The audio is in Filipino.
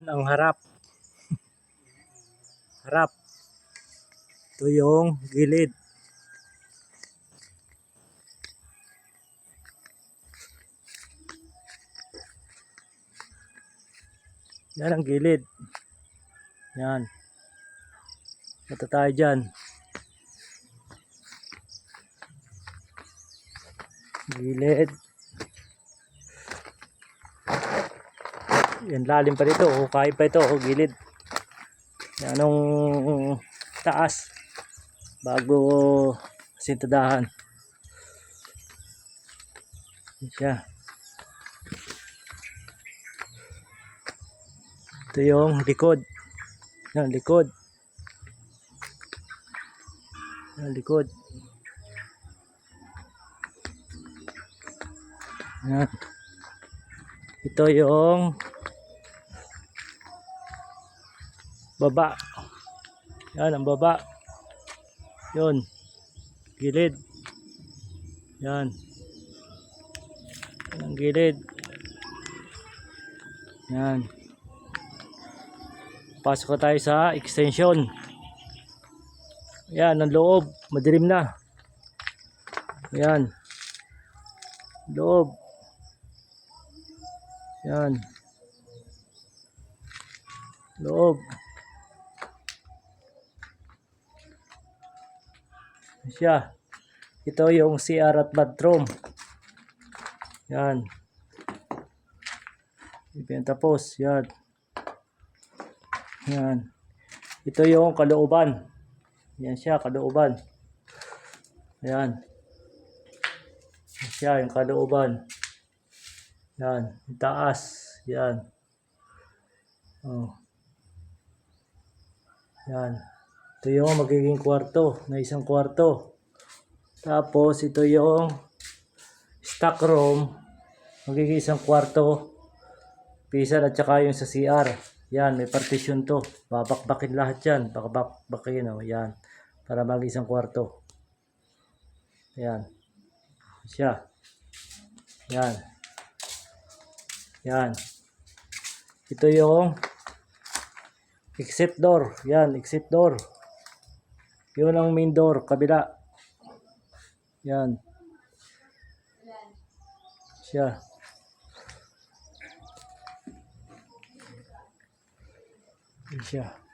Ang harap. Ito yung gilid. Yan ang gilid. Yan. Ito tayo dyan. Gilid. Yan, lalim pa dito. Hukay pa ito. Gilid. Yan ang taas. Bago sintadahan. Yan siya. Ito yung likod. Yan, likod. Yan, likod. Yan. Ito yung baba. Yan ang baba. Yun. Gilid. Yan. Yan ang gilid. Yan. Pasok tayo sa extension. Yan ang loob. Madilim na. Yan. Loob. Yan. Loob. Siya. Ito yung CR at bathroom. Yan. Yan tapos. Yan. Yan. Ito yung kalooban. Yan siya, kalooban. Yan. Yan siya, yung kalooban. Yan. Yung taas. Yan. Oh. Yan. Ito yung magiging kwarto. Na isang kwarto. Tapos ito yung stock room. Magiging isang kwarto. Pisan at saka yung sa CR. Yan, may partition to. Babakbakin lahat yan. Babakbakin, oh. Yan. Para mag-isang kwarto. Yan. Siya. Yan. Yan. Ito yung exit door. Yan, exit door. Yun ang main door. Kabila. Yan. Siya. Siya.